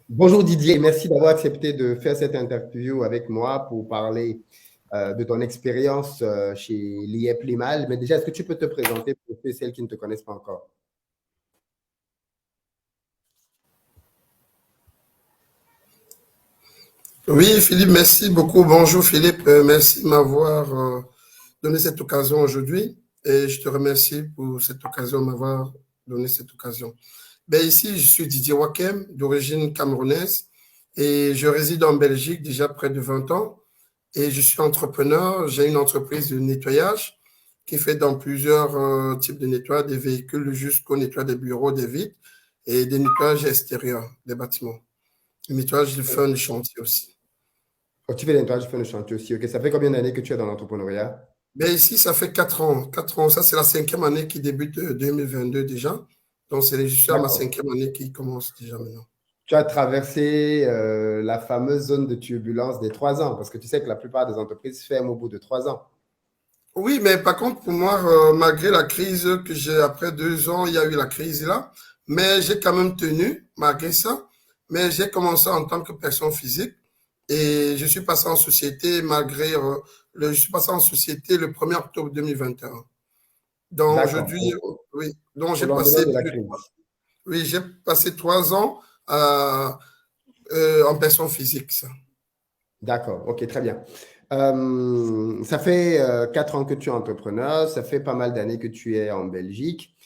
Bonjour Didier, merci d'avoir accepté de faire cette interview avec moi pour parler de ton expérience chez l'IEP Limal. Mais déjà, est-ce que tu peux te présenter pour celles qui ne te connaissent pas encore? Oui, Philippe, merci beaucoup. Bonjour Philippe, merci de m'avoir donné cette occasion aujourd'hui et je te remercie pour cette occasion, de m'avoir donné cette occasion. Ben, ici, je suis Didier Wakem, d'origine camerounaise et je réside en Belgique déjà près de 20 ans et je suis entrepreneur. J'ai une entreprise de nettoyage qui fait dans plusieurs types de nettoyage, des véhicules jusqu'au nettoyage des bureaux, des vitres et des nettoyages extérieurs des bâtiments. Le nettoyage de fun de chantier aussi. Oh, tu fais les nettoyages, tu fais le chantier aussi. Ok, ça fait combien d'années que tu es dans l'entrepreneuriat? Ben ici, ça fait 4 ans. 4 ans, ça c'est la cinquième année qui débute 2022 déjà. Donc, je suis à ma D'accord. cinquième année qui commence déjà maintenant. Tu as traversé la fameuse zone de turbulence des 3 ans, parce que tu sais que la plupart des entreprises ferment au bout de 3 ans. Oui, mais par contre, pour moi, malgré la crise que j'ai, après 2 ans, il y a eu la crise là, mais j'ai quand même tenu, malgré ça. Mais j'ai commencé en tant que personne physique et je suis passé en société malgré je suis passé en société le 1er octobre 2021. Donc D'accord. aujourd'hui, oui, donc Au j'ai lendemain passé de la plus de crise. Oui, j'ai passé 3 ans en personne physique, ça. D'accord, ok, très bien. Ça fait 4 ans que tu es entrepreneur, ça fait pas mal d'années que tu es en Belgique.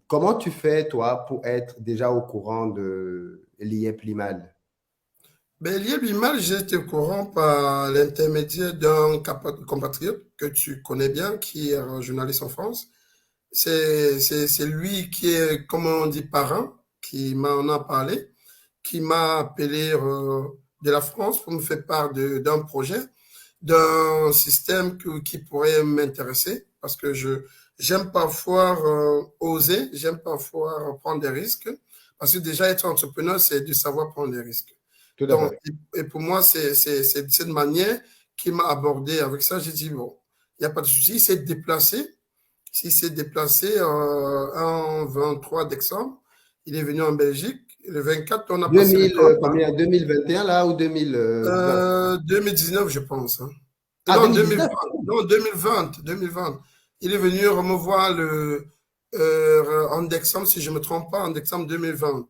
Comment tu fais, toi, pour être déjà au courant de l'IEP Limal? Ben, lié mal, j'ai été au courant par l'intermédiaire d'un compatriote que tu connais bien, qui est un journaliste en France. C'est lui qui est, comme on dit, parrain, qui m'en a parlé, qui m'a appelé de la France pour me faire part d'un projet, d'un système qui pourrait m'intéresser, parce que j'aime parfois oser, j'aime parfois prendre des risques, parce que déjà être entrepreneur, c'est de savoir prendre des risques. Tout à Donc, fait. et pour moi, c'est de cette manière qu'il m'a abordé avec ça. J'ai dit, bon, il n'y a pas de souci, il s'est déplacé. S'il s'est déplacé en 23 décembre, il est venu en Belgique. Le 24, on a passé le 2000, temps. combien? 2021 là ou 2020? 2019, je pense. Hein. Ah, Non, 2020. 2019. Non, 2020. 2020. Il est venu me voir en décembre, si je ne me trompe pas, en décembre 2020,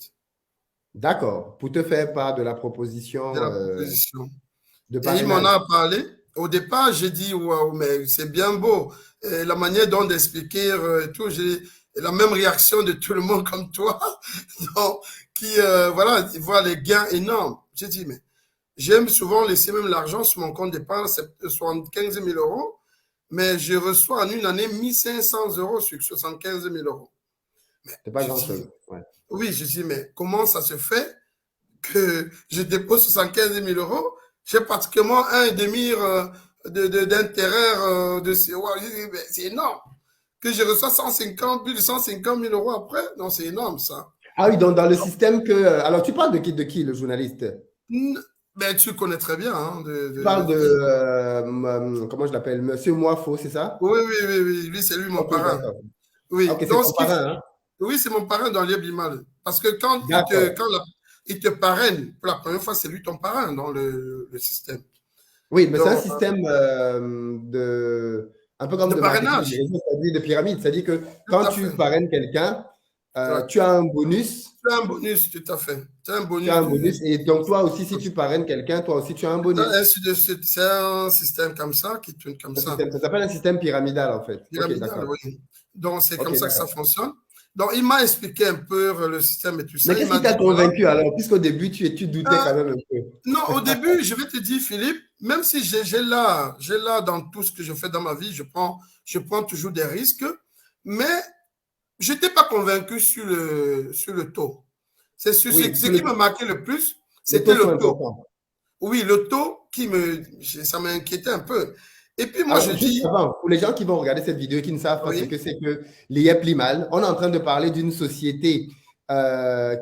D'accord, pour te faire part de la de proposition la proposition. de Et il m'en parrainage. a parlé. Au départ, j'ai dit, waouh, mais c'est bien beau. Et la manière dont d'expliquer et tout, j'ai la même réaction de tout le monde comme toi, donc, qui, voilà, il voit les gains énormes. J'ai dit, mais j'aime souvent laisser même l'argent sur mon compte d'épargne, c'est 75 000 euros, mais je reçois en une année 1 500 € sur 75 000 euros. Mais C'est pas je dis, grand-chose. Ouais. oui, je dis, mais comment ça se fait que je dépose 75 000 euros, j'ai pratiquement un et demi d'intérêt c'est énorme. Que je reçois 150, plus de 150 000 euros après, non, c'est énorme ça. Ah oui, donc dans le système que... Alors, tu parles de qui, le journaliste? Ben, tu connais très bien hein, Tu parles de, de qui. comment je l'appelle, Monsieur Moifo, c'est ça? Oui, oui, oui, oui, lui, c'est lui mon Ok, parrain. d'accord. Ah, Oui, ok, c'est donc ton parrain, hein? oui, c'est mon parrain dans l'Iebimal. Parce que D'accord. il te parraine pour la première fois, c'est lui ton parrain dans le système. Oui, mais c'est un Donc, système un peu comme de de marketing de parrainage, réseau, c'est-à-dire de pyramide. C'est-à-dire que tout quand à tu fait. parraines quelqu'un, Ouais. tu as un bonus. C'est un bonus, tout à fait. C'est un Tu as bonus un bonus. Et donc, toi aussi, si tu parraines quelqu'un, toi aussi, tu as un bonus. ainsi de suite. C'est un système comme ça qui tourne comme ça. Ça s'appelle un système pyramidal, en fait. Ok, Pyramidal, d'accord. oui. Donc, c'est Ok, comme ça que ça d'accord. fonctionne. Donc, il m'a expliqué un peu le système et tout Mais ça. Il qu'est-ce m'a qui t'a dit, voilà. convaincu alors? Puisqu'au début, tu doutais Euh, quand même un peu. non, au début, je vais te dire, Philippe, même si j'ai là dans tout ce que je fais dans ma vie, je prends toujours des risques, mais je n'étais pas convaincu sur le taux. Oui, Ce qui me marquait le plus, les c'était taux sont le taux. importants. Oui, le taux ça m'inquiétait un peu. Et puis moi, je Alors, juste dis, avant, pour les gens qui vont regarder cette vidéo et qui ne savent pas ce oui, que c'est que l'IEP Limal, on est en train de parler d'une société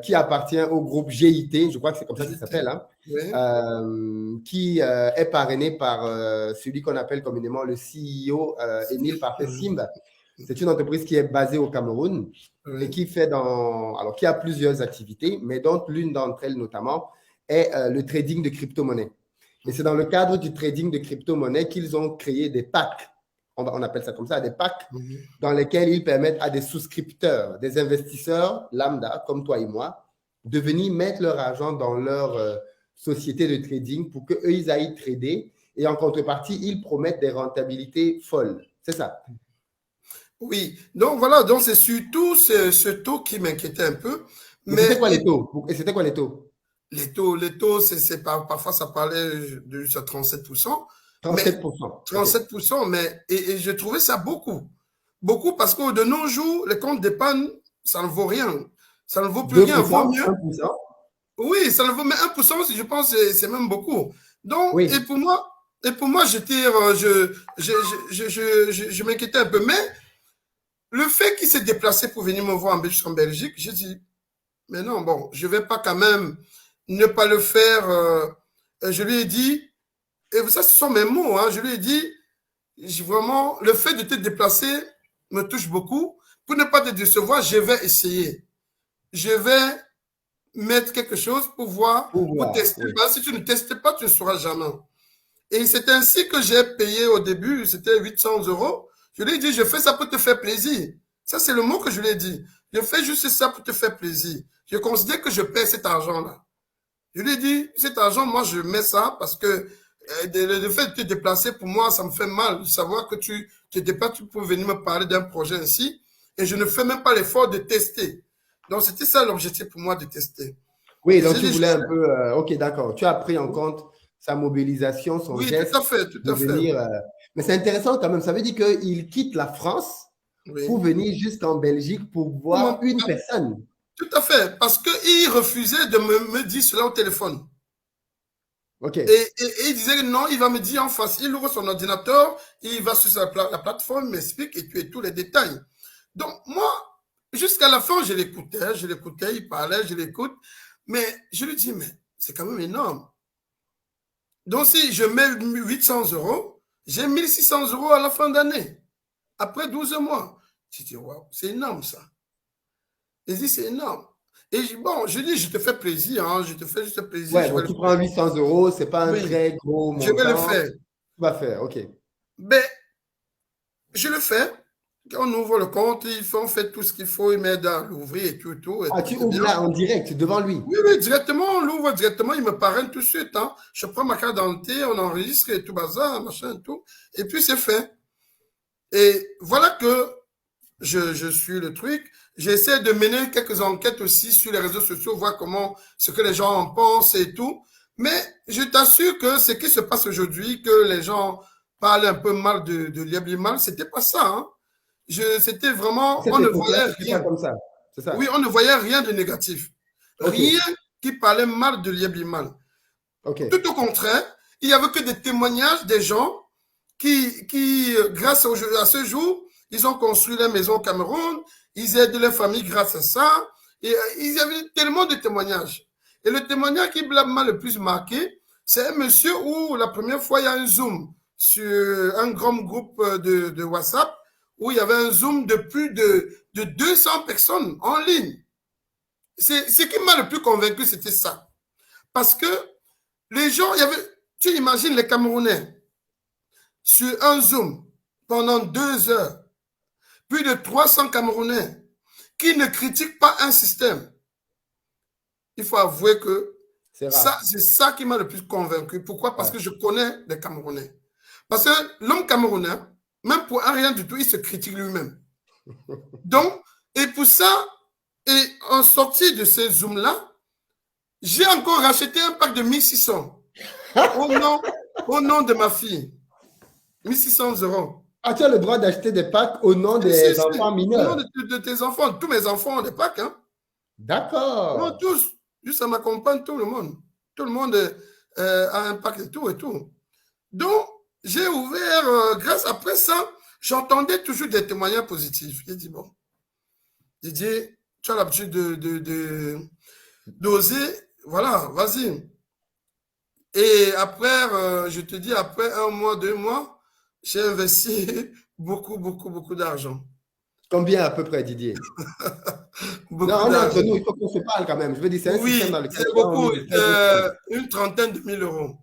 qui appartient au groupe GIT, je crois que c'est comme ça qu'il j'étais, s'appelle, hein, oui, qui est parrainé par celui qu'on appelle communément le CEO, Émile Parfait Simba. C'est une entreprise qui est basée au Cameroun et qui fait alors qui a plusieurs activités, mais dont l'une d'entre elles notamment est le trading de crypto-monnaies. Et c'est dans le cadre du trading de crypto-monnaies qu'ils ont créé des packs, on appelle ça comme ça, des packs, dans lesquels ils permettent à des souscripteurs, des investisseurs lambda, comme toi et moi, de venir mettre leur argent dans leur société de trading pour qu'eux, ils aillent trader. Et en contrepartie, ils promettent des rentabilités folles. C'est ça. Oui, donc voilà, donc c'est surtout ce taux qui m'inquiétait un peu. Mais c'était quoi les taux? Et c'était quoi les taux? Les taux, parfois ça parlait de jusqu'à 37%. 37%. 37%, mais et je trouvais ça beaucoup. Beaucoup parce que de nos jours, les comptes d'épargne, ça ne vaut rien. Ça ne vaut plus rien. Vaut mieux. 1%. Oui, ça ne vaut mais 1%, je pense c'est même beaucoup. Donc, oui. et pour moi, je m'inquiétais un peu. Mais le fait qu'il s'est déplacé pour venir me voir en Belgique, j'ai dit, mais non, bon, je ne vais pas quand même ne pas le faire. Je lui ai dit, et ça, ce sont mes mots, hein, je lui ai dit, vraiment, le fait de te déplacer me touche beaucoup. Pour ne pas te décevoir, je vais essayer. Je vais mettre quelque chose pour voir, pour tester. Oui. Si tu ne testes pas, tu ne sauras jamais. Et c'est ainsi que j'ai payé au début, c'était 800 €. Je lui ai dit, je fais ça pour te faire plaisir. Ça, c'est le mot que je lui ai dit. Je fais juste ça pour te faire plaisir. Je considère que je paie cet argent-là. Je lui ai dit, cet argent, moi, je mets ça parce que le fait de te déplacer, pour moi, ça me fait mal de savoir que tu te déplaces pour venir me parler d'un projet ainsi. Et je ne fais même pas l'effort de tester. Donc, c'était ça l'objectif pour moi de tester. Oui, donc tu voulais un peu… ok, d'accord. Tu as pris en compte sa mobilisation, son geste. Oui, tout à fait. Venir, mais c'est intéressant quand même. Ça veut dire qu'il quitte la France pour venir jusqu'en Belgique pour voir une personne. Tout à fait. Parce qu'il refusait de me dire cela au téléphone. Ok. Et il disait non, il va me dire en face. Il ouvre son ordinateur, il va sur la plateforme, m'explique et tous les détails. Donc, moi, jusqu'à la fin, je l'écoutais, il parlait, je l'écoute. Mais je lui dis, mais c'est quand même énorme. Donc, si je mets 800 €, j'ai 1600 € à la fin d'année, après 12 mois. Je dis, waouh, c'est énorme ça. Il dit, c'est énorme. Et bon, je dis, je te fais plaisir, hein, je te fais juste plaisir. Ouais, donc tu prends 800 €, c'est pas un très gros montant. Je vais le faire. Tu vas faire, ok. Mais, je le fais. Quand on ouvre le compte, on fait tout ce qu'il faut, il m'aide à l'ouvrir et tout. Ah, tu ouvres là en direct, devant lui? Oui, directement, on l'ouvre directement, il me parraine tout de suite. Hein. Je prends ma carte d'identité, on enregistre et tout bazar, machin, tout. Et puis, c'est fait. Et voilà que je suis le truc. J'essaie de mener quelques enquêtes aussi sur les réseaux sociaux, voir ce que les gens en pensent et tout. Mais je t'assure que ce qui se passe aujourd'hui, que les gens parlent un peu mal de Liablimal, c'était pas ça. Hein. C'était vraiment, on ne voyait rien. Comme ça. Ça. Oui, on ne voyait rien de négatif. Rien qui parlait mal de Liablimal. Tout au contraire, il n'y avait que des témoignages des gens qui grâce à ce jour, ils ont construit la maison au Cameroun, ils aident les familles grâce à ça. Et il y avait tellement de témoignages. Et le témoignage qui m'a le plus marqué, c'est un monsieur où la première fois, il y a un Zoom sur un grand groupe de WhatsApp où il y avait un Zoom de plus de 200 personnes en ligne. Ce qui m'a le plus convaincu, c'était ça. Parce que les gens, tu imagines les Camerounais sur un Zoom pendant 2 heures, plus de 300 Camerounais qui ne critiquent pas un système. Il faut avouer que c'est ça qui m'a le plus convaincu. Pourquoi? Parce que je connais les Camerounais. Parce que l'homme camerounais, même pour un rien du tout, il se critique lui-même. Donc, et pour ça, et en sortie de ces Zooms-là, j'ai encore racheté un pack de 1600 au nom de ma fille. 1600 €. Ah, tu as le droit d'acheter des packs au nom des enfants mineurs? Au nom de tes enfants. Tous mes enfants ont des packs. Hein. D'accord. Non, tous. Juste ça m'accompagne, tout le monde. Tout le monde a un pack et tout et tout. Donc, j'ai ouvert, grâce après ça, j'entendais toujours des témoignages positifs. J'ai dit, bon, Didier, tu as l'habitude d'oser, voilà, vas-y. Et après, je te dis, après 1 mois, 2 mois, j'ai investi beaucoup d'argent. Combien à peu près, Didier? Non, Beaucoup on est entre d'argent. nous, il faut qu'on se parle quand même. Je veux dire, c'est un système Oui, dans lequel c'est les gens ont beaucoup. mis de très beaux sommes. Une trentaine de mille euros.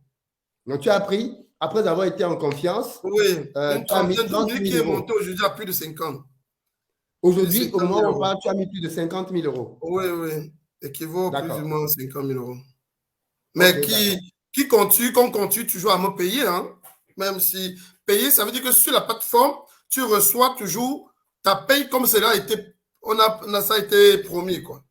Donc, tu as pris, après avoir été en confiance, Oui, une tu as mis trentaine de 30 mille qui 000 est monté euros. aujourd'hui à plus de 50. Plus de Aujourd'hui, au 50 moment 000 où on euros. parle, tu as mis plus de 50 000 euros. Oui, oui. Équivaut plus ou D'accord. moins à 50 000 euros. OK, Mais d'accord. qu'on continue toujours à me payer, hein. Même si payer, ça veut dire que sur la plateforme, tu reçois toujours ta paye comme cela a été, ça a été promis, quoi.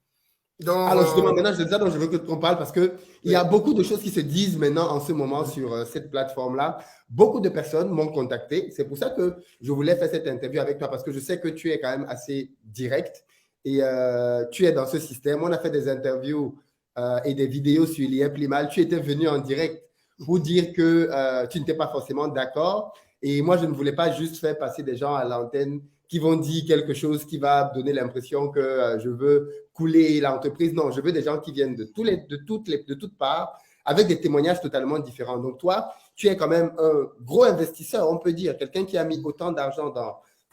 Donc, Alors, justement, maintenant, c'est de ça dont je veux qu'on parle parce qu'il y a oui, beaucoup de choses qui se disent maintenant en ce moment oui, sur cette plateforme-là. Beaucoup de personnes m'ont contacté. C'est pour ça que je voulais faire cette interview avec toi parce que je sais que tu es quand même assez direct et tu es dans ce système. On a fait des interviews et des vidéos sur l'IA-Plimal. Tu étais venu en direct pour dire que tu n'étais pas forcément d'accord. Et moi, je ne voulais pas juste faire passer des gens à l'antenne qui vont dire quelque chose qui va donner l'impression que je veux couler l'entreprise. Non, je veux des gens qui viennent de toutes parts avec des témoignages totalement différents. Donc, toi, tu es quand même un gros investisseur, on peut dire, quelqu'un qui a mis autant d'argent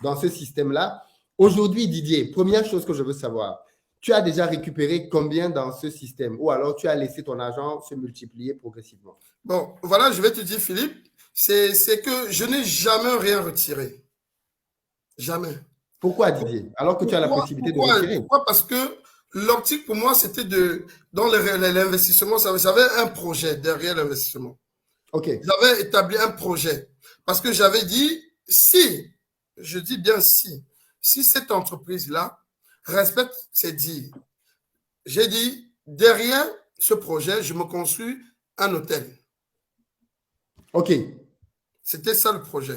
dans ce système-là. Aujourd'hui, Didier, première chose que je veux savoir, tu as déjà récupéré combien dans ce système ou alors tu as laissé ton argent se multiplier progressivement? bon, voilà, je vais te dire, Philippe, c'est que je n'ai jamais rien retiré. Jamais. Pourquoi, Didier? Alors que tu as la possibilité de retirer. Pourquoi? Parce que l'optique pour moi, c'était dans l'investissement, j'avais un projet derrière l'investissement. OK. J'avais établi un projet. Parce que j'avais dit, si, je dis bien si cette entreprise-là respecte ses dires, j'ai dit, derrière ce projet, je me construis un hôtel. OK. C'était ça le projet.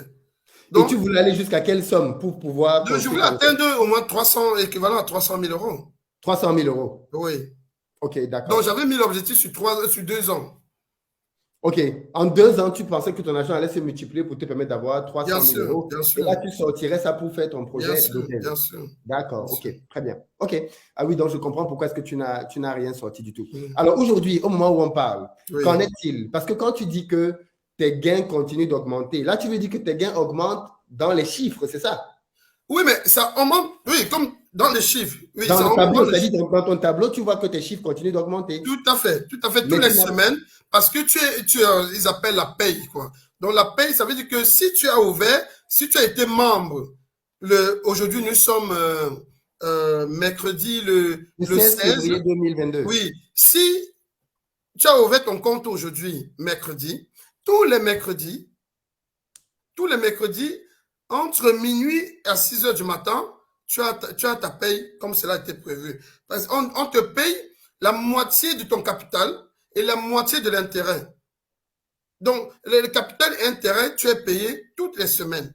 Et tu Donc, voulais aller jusqu'à quelle somme pour pouvoir je construire voulais ton hôtel? atteindre au moins 300, équivalent à 300 000 euros. 300 000 euros. Oui. OK, Donc, d'accord. j'avais mis l'objectif sur 2 ans. OK. En 2 ans, tu pensais que ton argent allait se multiplier pour te permettre d'avoir Bien 300 000 sûr, euros. bien Et sûr, là, tu sortirais ça pour faire ton bien projet sûr, d'hôtel. bien sûr, bien D'accord. OK. sûr. Très bien. OK. Ah oui, donc je comprends pourquoi est-ce que tu n'as rien sorti du tout. Mm. Alors aujourd'hui, au moment où on parle, qu'en Oui. est-il? Parce que quand tu dis que tes gains continuent d'augmenter, là, tu veux dire que tes gains augmentent dans les chiffres, c'est ça? Oui, mais ça augmente, oui, comme dans les chiffres. Oui, Dans ça le augmente dans tableau, les c'est-à-dire chiffres. dans ton tableau, tu vois que tes chiffres continuent d'augmenter. Tout à fait, tous Mais les tu n'as semaines, parce que ils appellent la paye, quoi. Donc, la paye, ça veut dire que si tu as ouvert, si tu as été membre, aujourd'hui, nous sommes mercredi le le 16 16. février 2022. Oui, si tu as ouvert ton compte aujourd'hui, mercredi, tous les mercredis, tous les mercredis, entre minuit et 6 heures du matin, tu as ta paye comme cela a été prévu. Parce qu'on te paye la moitié de ton capital et la moitié de l'intérêt. Donc, le capital et l'intérêt, tu es payé toutes les semaines.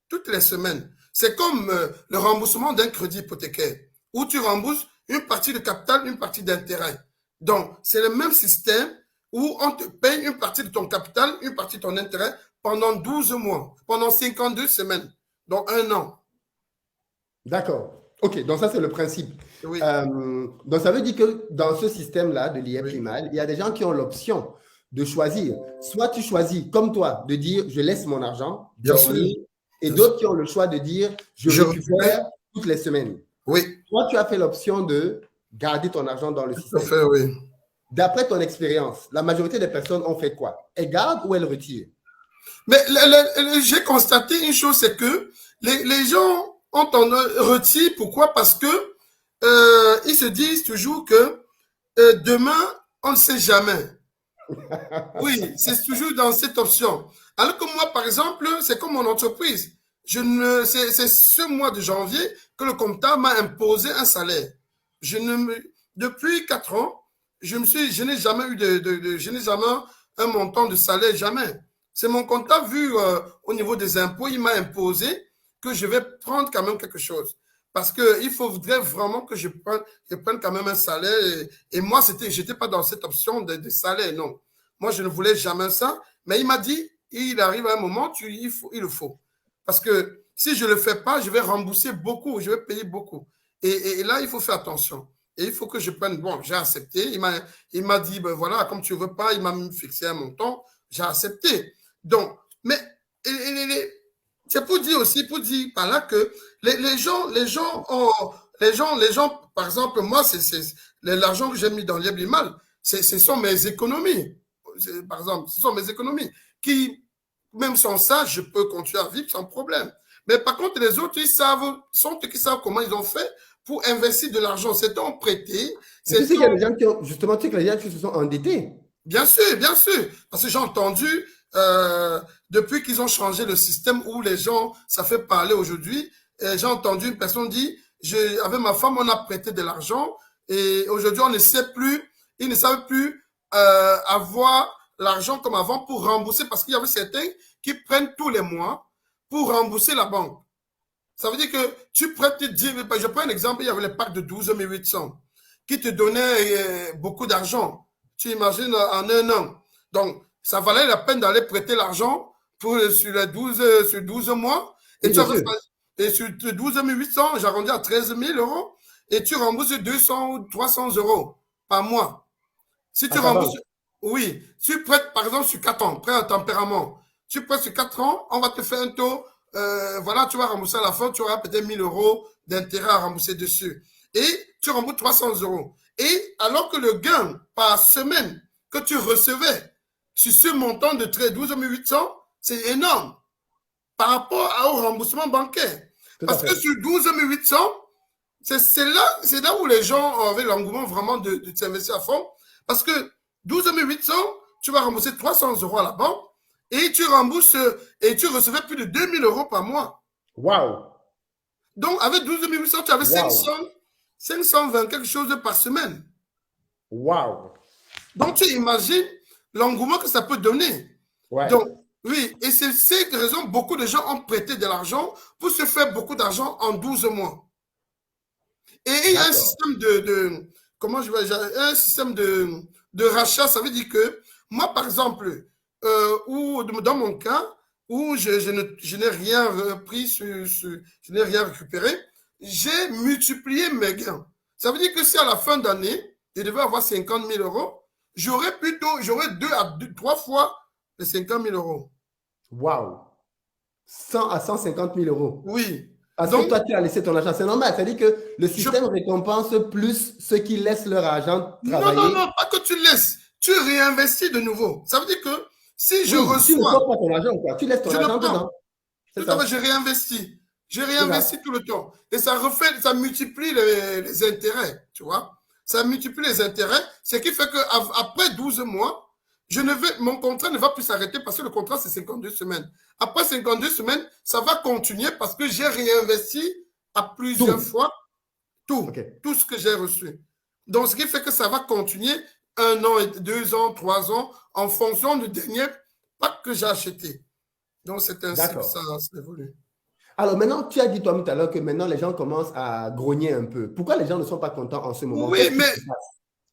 Toutes les semaines. C'est comme le remboursement d'un crédit hypothécaire, où tu rembourses une partie de capital, une partie d'intérêt. Donc, c'est le même système où on te paye une partie de ton capital, une partie de ton intérêt pendant 12 mois, pendant 52 semaines, donc 1 an. D'accord. OK, donc ça, c'est le principe. Oui, Donc, ça veut dire que dans ce système-là de l'IA oui, Primal, il y a des gens qui ont l'option de choisir. Soit tu choisis, comme toi, de dire je laisse mon argent bien sûr, dormir, et bien sûr. d'autres qui ont le choix de dire je Je récupère. récupère toutes les semaines. Oui, Toi, tu as fait l'option de garder ton argent dans le tout à système. fait, oui. D'après ton expérience, la majorité des personnes ont fait quoi? Elles gardent ou elles retirent? Mais j'ai constaté une chose, c'est que les gens ont tendance retirent. Pourquoi? Parce que ils se disent toujours que demain, on ne sait jamais. Oui, c'est toujours dans cette option. Alors que moi, par exemple, c'est comme mon entreprise. C'est ce mois de janvier que le comptable m'a imposé un salaire. Depuis 4 ans, je n'ai jamais eu je n'ai jamais un montant de salaire, jamais. C'est mon comptable, vu au niveau des impôts, il m'a imposé que je vais prendre quand même quelque chose. Parce qu'il faudrait vraiment que je prenne quand même un salaire. Et moi, j'étais pas dans cette option de salaire, non. Moi, je ne voulais jamais ça. Mais il m'a dit, il arrive à un moment, il le faut. Parce que si je ne le fais pas, je vais rembourser beaucoup, je vais payer beaucoup. Et là, il faut faire attention. Et il faut que je prenne, bon, j'ai accepté. Il m'a dit, ben voilà, comme tu ne veux pas, il m'a fixé un montant, j'ai accepté. Donc, mais C'est pour dire aussi, pour dire par là que les gens, par exemple, moi, l'argent que j'ai mis dans l'Imal, ce sont mes économies. Par exemple, ce sont mes économies qui, même sans ça, je peux continuer à vivre sans problème. Mais par contre, les autres, sont eux qui savent comment ils ont fait pour investir de l'argent. C'est un prêté. Mais tu sais qu'il y a des gens qui ont, justement, tu sais que les gens qui se sont endettés. Bien sûr, bien sûr. Parce que j'ai entendu, depuis qu'ils ont changé le système où les gens, ça fait parler aujourd'hui, j'ai entendu une personne dire, avec ma femme, on a prêté de l'argent et aujourd'hui, on ne sait plus, ils ne savent plus avoir l'argent comme avant pour rembourser parce qu'il y avait certains qui prennent tous les mois pour rembourser la banque. Ça veut dire que tu prêtes 10 000, je prends un exemple, il y avait les packs de 12 800 qui te donnaient beaucoup d'argent. Tu imagines en un an. Donc, ça valait la peine d'aller prêter l'argent sur 12 mois. Et, Oui, bien sûr. et sur 12 800, j'arrondis à 13 000 euros. Et tu rembourses 200 ou 300 euros par mois. Si tu À ta rembourses, banque. oui, tu prêtes par exemple sur 4 ans, prêt à tempérament. Tu prêtes sur 4 ans, on va te faire un taux. Voilà, tu vas rembourser à la fin, tu auras peut-être 1000 euros d'intérêt à rembourser dessus. Et tu rembourses 300 euros. Et alors que le gain par semaine que tu recevais sur ce montant de 12 800, c'est énorme par rapport au remboursement bancaire. Tout à Parce que fait. sur 12 800, c'est là où les gens avaient l'engouement vraiment de s'investir à fond. Parce que 12 800, tu vas rembourser 300 euros à la banque et tu rembourses et tu recevais plus de 2000 euros par mois. Waouh. Donc, avec 12 800, tu avais Waouh. 520 quelque chose par semaine. Waouh. Donc, tu imagines l'engouement que ça peut donner. Ouais. Donc, oui, et c'est cette raison beaucoup de gens ont prêté de l'argent pour se faire beaucoup d'argent en 12 mois. Et il y a un D'accord. système comment je vais dire, un système de rachat, ça veut dire que moi, par exemple, ou dans mon cas, où je n'ai rien pris, je n'ai rien récupéré, j'ai multiplié mes gains. Ça veut dire que si à la fin d'année, je devais avoir 50 000 euros, j'aurais 3 fois les 50 000 euros. Waouh. 100 à 150 000 euros. Oui. Parce que Donc, toi, tu as laissé ton argent. C'est normal. C'est-à-dire que le je système récompense plus ceux qui laissent leur argent Non, non, travailler. non, pas que tu laisses. Tu réinvestis de nouveau. Ça veut dire que si je Oui, tu ne reçois, sors pas ton argent, quoi. Tu laisses ton je le argent dedans. prends. C'est Tout à fait, ça. je réinvestis. Je C'est ça. réinvestis tout le temps. Et ça multiplie les intérêts, tu vois. Ça multiplie les intérêts, ce qui fait qu'après 12 mois, mon contrat ne va plus s'arrêter parce que le contrat, c'est 52 semaines. Après 52 semaines, ça va continuer parce que j'ai réinvesti à plusieurs Tout. fois tout, OK. tout ce que j'ai reçu. Donc, ce qui fait que ça va continuer 1 an, 2 ans, 3 ans, en fonction du dernier pack que j'ai acheté. Donc, c'est ainsi que D'accord. ça évolue. Alors maintenant, tu as dit toi tout à l'heure que maintenant les gens commencent à grogner un peu. Pourquoi les gens ne sont pas contents en ce moment? Oui, Qu'est-ce qui mais, se passe?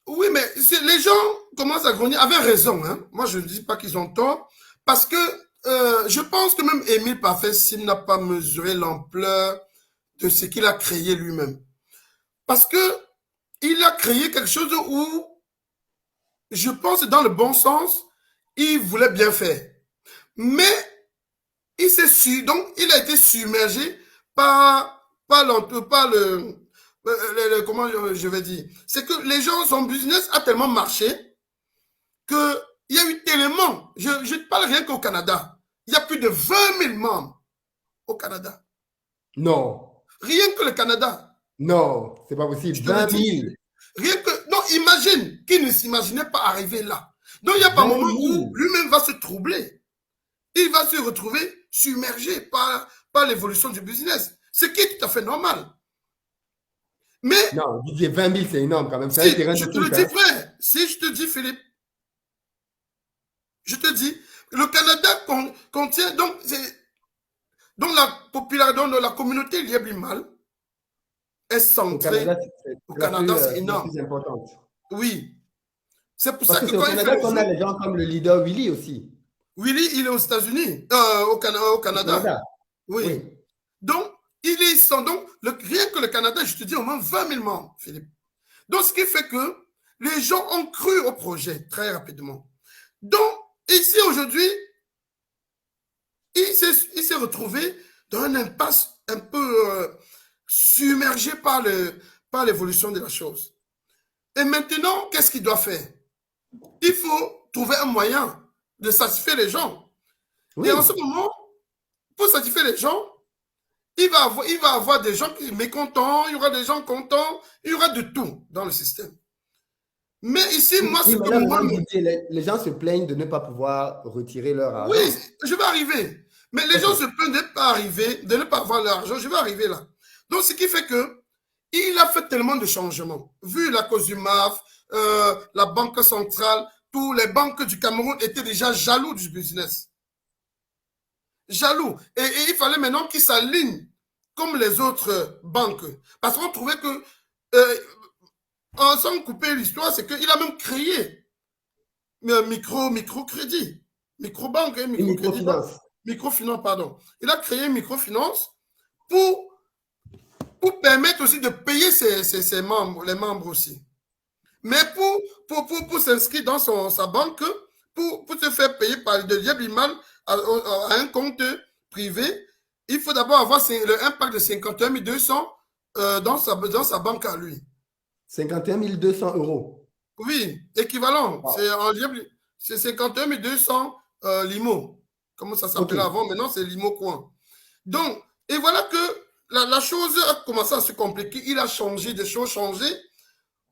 oui, mais les gens commencent à grogner avec raison. Hein. Moi, je ne dis pas qu'ils ont tort, parce que je pense que même Émile Parfait, s'il n'a pas mesuré l'ampleur de ce qu'il a créé lui-même. Parce que il a créé quelque chose où, je pense, dans le bon sens, il voulait bien faire. Mais donc il a été submergé par comment je vais dire. C'est que les gens, son business a tellement marché que il y a eu tellement. Je ne parle rien qu'au Canada. Il y a plus de 20 000 membres au Canada. Non. Rien que le Canada. Non, c'est pas possible. Je te le 20 dis. 000. Rien que. Non, imagine qu'il ne s'imaginait pas arriver là. Donc il y a pas un 20 moment où 000. lui-même va se troubler. Il va se retrouver submergé par l'évolution du business. Ce qui est tout à fait normal. Mais Non, Didier, 20 000, c'est énorme quand même. C'est si, un terrain je de te le foot, dis hein. frère, si je te dis Philippe, je te dis, le Canada contient donc la population, donc la communauté liébimal est Au centrée Canada, au c'est Canada, c'est la énorme. plus importante. Oui, c'est pour Parce ça que que c'est au quand il fait Canada le qu'on a zoom, les gens comme le leader Willy aussi. Willy, il est aux États-Unis, au Au Canada. Canada. Oui. Oui. Donc, donc, rien que le Canada, je te dis au moins 20 000 membres, Philippe. Donc, ce qui fait que les gens ont cru au projet très rapidement. Donc, ici aujourd'hui, il s'est retrouvé dans un impasse un peu submergé par l'évolution de la chose. Et maintenant, qu'est-ce qu'il doit faire? Il faut trouver un moyen de satisfaire les gens. Oui. Et en ce moment, pour satisfaire les gens, il va avoir des gens qui sont mécontents, il y aura des gens contents, il y aura de tout dans le système. Mais ici, moi, Oui, ce mais que là, moi... maintenant, les gens se plaignent de ne pas pouvoir retirer leur Oui, argent. je vais arriver. Mais les Ok. gens se plaignent de ne pas arriver, de ne pas avoir l'argent. Je vais arriver là. Donc, ce qui fait que il a fait tellement de changements. Vu la cause du MAF, la Banque centrale, tous les banques du Cameroun étaient déjà jaloux du business. Jaloux. Et il fallait maintenant qu'ils s'alignent comme les autres banques. Parce qu'on trouvait que, sans couper l'histoire, c'est qu'il a même créé un microcrédit. Microbanque, hein, Une microcrédit. microfinance. Microfinance, pardon. Il a créé une microfinance pour permettre aussi de payer ses membres, les membres aussi. Mais pour s'inscrire dans sa banque, pour se faire payer par de Liabimal à un compte privé, il faut d'abord avoir un pack de 51 200 dans sa banque à lui. 51 200 euros. Oui, équivalent. Wow. C'est 51 200 limo. Comment ça s'appelait avant? Maintenant, c'est limo coin. Donc, et voilà que la chose a commencé à se compliquer. Il a changé, des choses changé.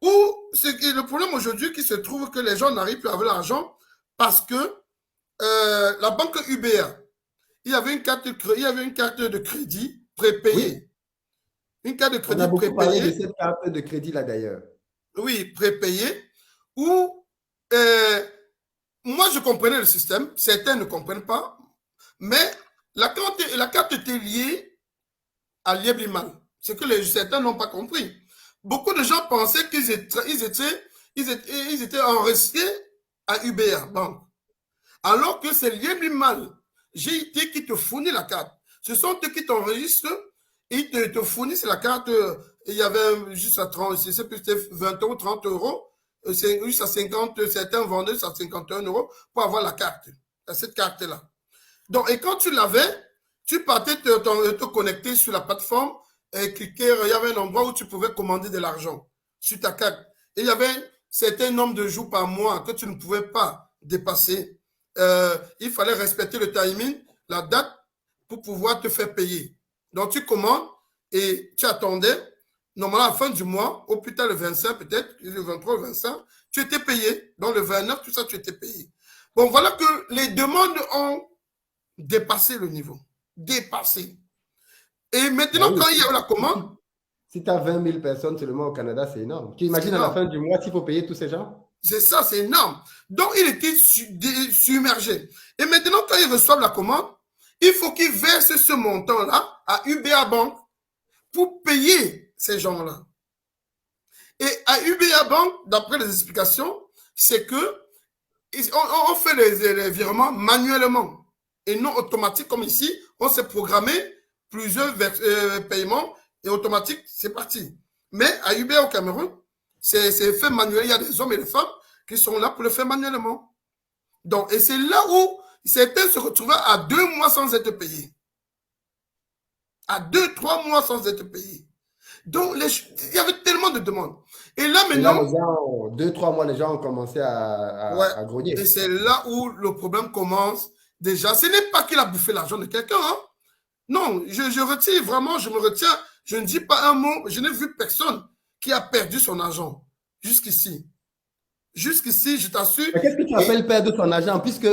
Ou le problème aujourd'hui qui se trouve que les gens n'arrivent plus à avoir l'argent parce que la banque UBA, il y avait une carte de crédit prépayée. Oui. Une carte de crédit prépayée. On a beaucoup parlé de prépayée. cette carte de crédit là d'ailleurs. Oui, prépayée. Où moi je comprenais le système, certains ne comprennent pas, mais la carte était liée à Liebliman. C'est que certains n'ont pas compris. Beaucoup de gens pensaient qu'ils étaient enregistrés à UBA Banque. Alors que c'est Liebliman, GIT, qui te fournit la carte. Ce sont eux qui t'enregistrent et ils te fournissent la carte. Il y avait juste à 30, c'est plus 20 euros, 30 euros. C'est juste à 50, certains vendaient à 51 euros pour avoir la carte, cette carte-là. Donc, et quand tu l'avais, tu partais te connecter sur la plateforme et cliquer, il y avait un endroit où tu pouvais commander de l'argent sur ta carte. Et il y avait un certain nombre de jours par mois que tu ne pouvais pas dépasser. Il fallait respecter le timing, la date, pour pouvoir te faire payer. Donc, tu commandes et tu attendais. Normalement, à la fin du mois, au plus tard le 25 peut-être, le 23, le 25, tu étais payé. Dans le 29, tout ça, tu étais payé. Bon, voilà que les demandes ont dépassé le niveau. Dépassé. Et maintenant, quand il y a la commande... Si tu as 20 000 personnes seulement au Canada, c'est énorme. Tu imagines à la fin du mois s'il faut payer tous ces gens? C'est ça, c'est énorme. Donc, il était submergé. Et maintenant, quand ils reçoivent la commande, il faut qu'ils versent ce montant-là à UBA Bank pour payer ces gens-là. Et à UBA Bank, d'après les explications, c'est que on fait les virements manuellement et non automatiques comme ici. On s'est programmé plusieurs paiements et automatique, c'est parti. Mais à UBA au Cameroun, c'est fait manuellement. Il y a des hommes et des femmes qui sont là pour le faire manuellement. Donc, et c'est là où certains se retrouvaient à 2 mois sans être payés. À 2-3 mois sans être payés. Donc, il y avait tellement de demandes. Et là, maintenant... 2-3 mois, les gens ont commencé à grogner. Et c'est là où le problème commence. Déjà, ce n'est pas qu'il a bouffé l'argent de quelqu'un. Hein? Non, je retire vraiment, je me retiens. Je ne dis pas un mot. Je n'ai vu personne qui a perdu son argent jusqu'ici. Jusqu'ici, je t'assure. Qu'est-ce que tu appelles perdre son argent? Puisque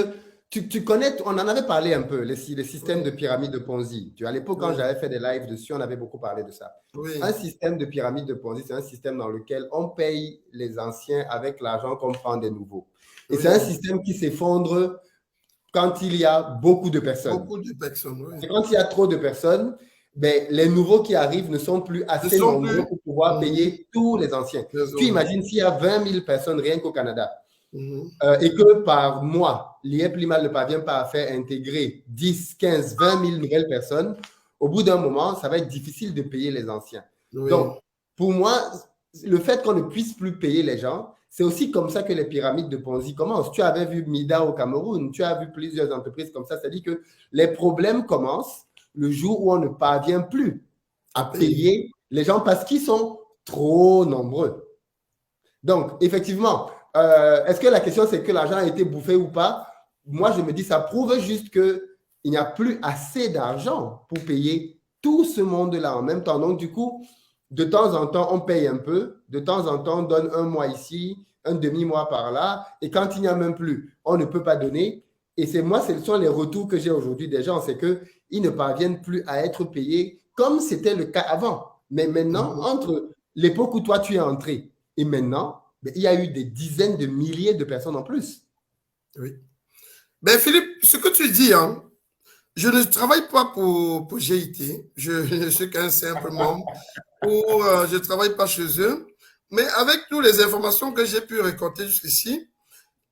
tu connais, on en avait parlé un peu, les systèmes de pyramide de Ponzi. À l'époque, quand j'avais fait des lives dessus, on avait beaucoup parlé de ça. Oui. Un système de pyramide de Ponzi, c'est un système dans lequel on paye les anciens avec l'argent qu'on prend des nouveaux. Et c'est un système qui s'effondre quand il y a beaucoup de personnes. Beaucoup de personnes, oui. Et quand il y a trop de personnes, ben, les nouveaux qui arrivent ne sont plus assez nombreux pour pouvoir payer tous les anciens. Tu imagines s'il y a 20 000 personnes rien qu'au Canada et que par mois, l'IEP-LIMAL ne parvient pas à faire intégrer 10, 15, 20 000 nouvelles personnes, au bout d'un moment, ça va être difficile de payer les anciens. Oui. Donc, pour moi, le fait qu'on ne puisse plus payer les gens, c'est aussi comme ça que les pyramides de Ponzi commencent. Tu avais vu Mida au Cameroun, tu as vu plusieurs entreprises comme ça. C'est-à-dire que les problèmes commencent le jour où on ne parvient plus À à payer. payer les gens parce qu'ils sont trop nombreux. Donc, effectivement, est-ce que la question c'est que l'argent a été bouffé ou pas? Moi, je me dis, ça prouve juste qu'il n'y a plus assez d'argent pour payer tout ce monde-là en même temps. Donc, du coup, de temps en temps, on paye un peu, de temps en temps, on donne un mois ici, un demi-mois par là, et quand il n'y a même plus, on ne peut pas donner. Et c'est moi, ce sont les retours que j'ai aujourd'hui des gens, c'est qu'ils ne parviennent plus à être payés comme c'était le cas avant. Mais maintenant, Mhm. entre l'époque où toi tu es entré et maintenant, il y a eu des dizaines de milliers de personnes en plus. Oui. Ben, Philippe, ce que tu dis, hein, je ne travaille pas pour GIT. Je suis qu'un simple membre. Je ne travaille pas chez eux. Mais avec toutes les informations que j'ai pu récolter jusqu'ici,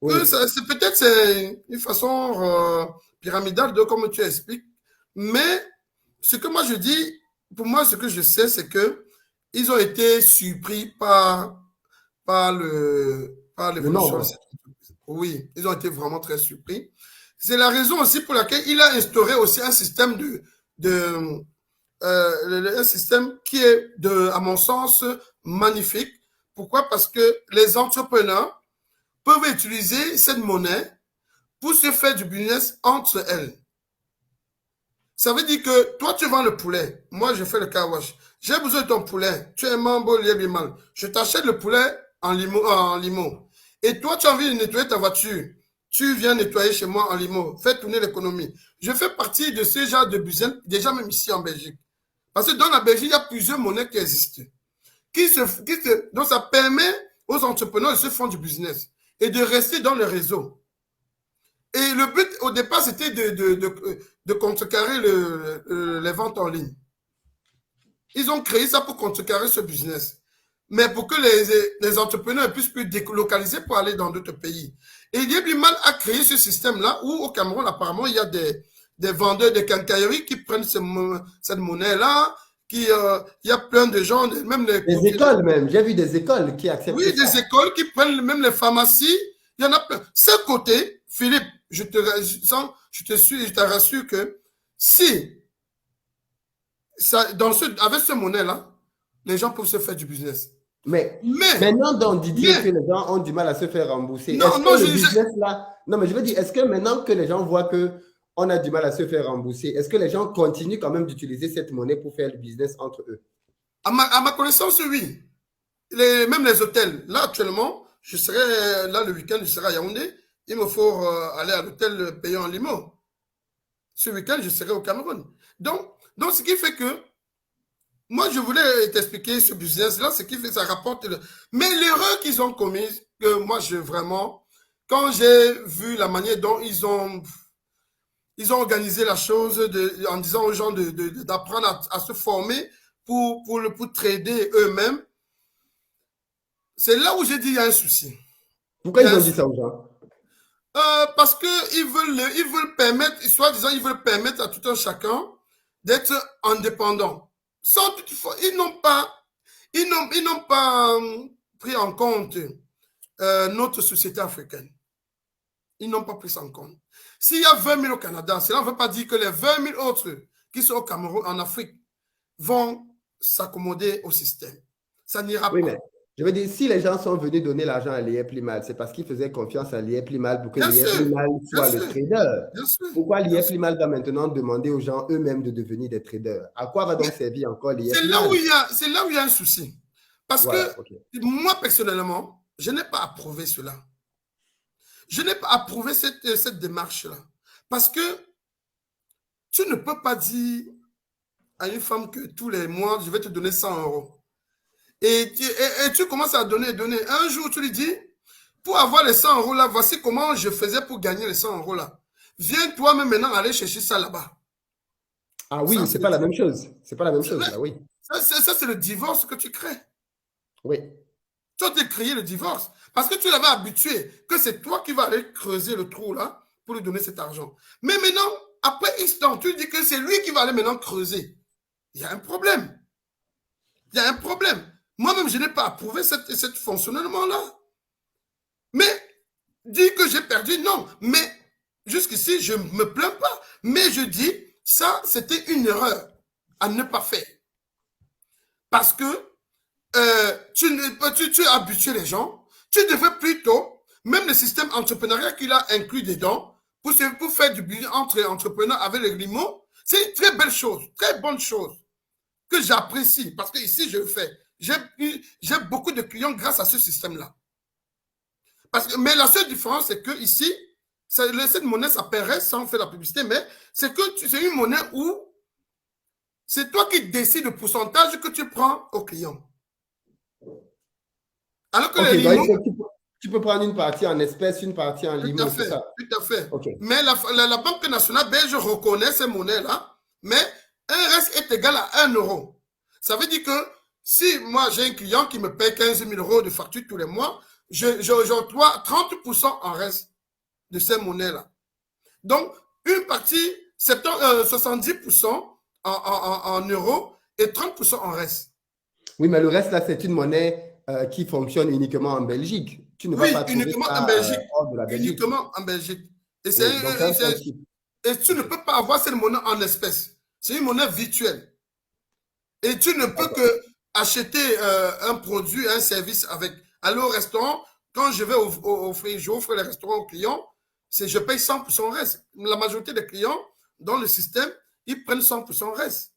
Oui, c'est peut-être c'est une façon pyramidale de comme tu expliques. Mais ce que moi je dis, pour moi, ce que je sais, c'est que ils ont été surpris par le l'évolution de nombre. cette entreprise. Oui, ils ont été vraiment très surpris. C'est la raison aussi pour laquelle il a instauré aussi un système de un système qui est, à mon sens, magnifique. Pourquoi? Parce que les entrepreneurs peuvent utiliser cette monnaie pour se faire du business entre elles. Ça veut dire que toi, tu vends le poulet. Moi, je fais le car wash. J'ai besoin de ton poulet. Tu es membre mal. Je t'achète le poulet en limo. Et toi, tu as envie de nettoyer ta voiture. Tu viens nettoyer chez moi en limo. Fais tourner l'économie. Je fais partie de ce genre de business, déjà même ici en Belgique. Parce que dans la Belgique, il y a plusieurs monnaies qui existent. Donc, ça permet aux entrepreneurs de se faire du business et de rester dans le réseau. Et le but, au départ, c'était de contrecarrer les ventes en ligne. Ils ont créé ça pour contrecarrer ce business. Mais pour que les entrepreneurs puissent plus délocaliser pour aller dans d'autres pays. Et Mal a créé ce système-là où au Cameroun, apparemment, il y a des vendeurs de quincailleries qui prennent cette monnaie-là, il y a plein de gens, même les Des courtiers. écoles même. J'ai vu des écoles qui acceptent Oui, ça. des écoles qui prennent, même les pharmacies, il y en a plein. Ce côté, Philippe, je te rassure que si, avec ce monnaie-là, les gens peuvent se faire du business. Mais Mais, maintenant, dans Didier, que mais, les gens ont du mal à se faire rembourser, est-ce non, que non, le business là, non, mais je veux dire, est-ce que maintenant que les gens voient que on a du mal à se faire rembourser, est-ce que les gens continuent quand même d'utiliser cette monnaie pour faire le business entre eux? à ma connaissance, oui. Même les hôtels. Là, actuellement, je serai là le week-end, je serai à Yaoundé. Il me faut aller à l'hôtel payant en limo. Ce week-end, je serai au Cameroun. Donc, ce qui fait que moi, je voulais t'expliquer ce business-là, ce qui fait que ça rapporte. Mais l'erreur qu'ils ont commise, que moi, quand j'ai vu la manière dont ils ont organisé la chose en disant aux gens d'apprendre à se former pour trader eux-mêmes, c'est là où j'ai dit il y a un souci. Pourquoi Il y a ils un ont dit souci. ça aux gens? Parce qu'ils veulent permettre, soi-disant, ils veulent permettre à tout un chacun d'être indépendant. Sans toutefois, ils n'ont pas pris en compte notre société africaine. Ils n'ont pas pris ça en compte. S'il y a 20 000 au Canada, cela ne veut pas dire que les 20 000 autres qui sont au Cameroun, en Afrique, vont s'accommoder au système. Ça n'ira Oui, mais pas. je veux dire, si les gens sont venus donner l'argent à l'IA Plimal, c'est parce qu'ils faisaient confiance à l'IA Plimal pour que Bien l'IA sûr, Plimal bien soit le sûr, trader. bien sûr, Pourquoi bien l'IA sûr. Plimal va maintenant demander aux gens eux-mêmes de devenir des traders? À quoi va Mais donc servir encore l'IA c'est là où Plimal? c'est là où il y a un souci. Parce que Voilà, ok. moi, personnellement, je n'ai pas approuvé cela. Je n'ai pas approuvé cette démarche-là. Parce que tu ne peux pas dire à une femme que tous les mois, je vais te donner 100 euros. Et tu commences à donner. Un jour, tu lui dis, pour avoir les 100 euros là, voici comment je faisais pour gagner les 100 euros là. Viens toi-même maintenant aller chercher ça là-bas. Ah Ça, oui, c'est pas la même chose. C'est pas la même c'est chose, là, oui. c'est le divorce que tu crées. Oui. Tu as créé le divorce. Parce que tu l'avais habitué que c'est toi qui vas aller creuser le trou là pour lui donner cet argent. Mais maintenant, après X temps, tu dis que c'est lui qui va aller maintenant creuser. Il y a un problème. Il y a un problème. Moi-même, je n'ai pas approuvé cette fonctionnement-là. Mais dire que j'ai perdu, non. Mais jusqu'ici, je ne me plains pas. Mais je dis, Ça, c'était une erreur à ne pas faire. Parce que tu as habitué les gens. Tu devrais plutôt, même le système entrepreneurial qu'il a inclus dedans, pour faire du business entre entrepreneurs avec les limos, c'est une très belle chose, très bonne chose que j'apprécie parce que ici, je le fais. J'ai beaucoup de clients grâce à ce système-là. Mais la seule différence, c'est que ici, cette monnaie s'apparaît sans faire la publicité, mais c'est que c'est une monnaie où c'est toi qui décides le pourcentage que tu prends au client. Alors que les limos, tu peux prendre une partie en espèces, une partie en limo, c'est ça? Tout à fait. Okay. Mais la Banque nationale belge reconnaît ces monnaies-là, mais un reste est égal à 1 euro. Ça veut dire que si moi j'ai un client qui me paye 15 000 euros de facture tous les mois, j'octroie 30% en reste de ces monnaies-là. Donc, une partie, 70% en euros et 30% en reste. Oui, mais le reste, là, c'est une monnaie qui fonctionne uniquement en Belgique. Tu ne vas pas trouver uniquement ça en Belgique. hors de la Belgique. Uniquement en Belgique. Et, et tu ne peux pas avoir cette monnaie en espèces. C'est une monnaie virtuelle. Et tu ne peux que acheter un produit, un service avec. Aller au restaurant, quand je vais j'offre les restaurants aux clients, je paye 100% reste. La majorité des clients, dans le système, ils prennent 100% reste.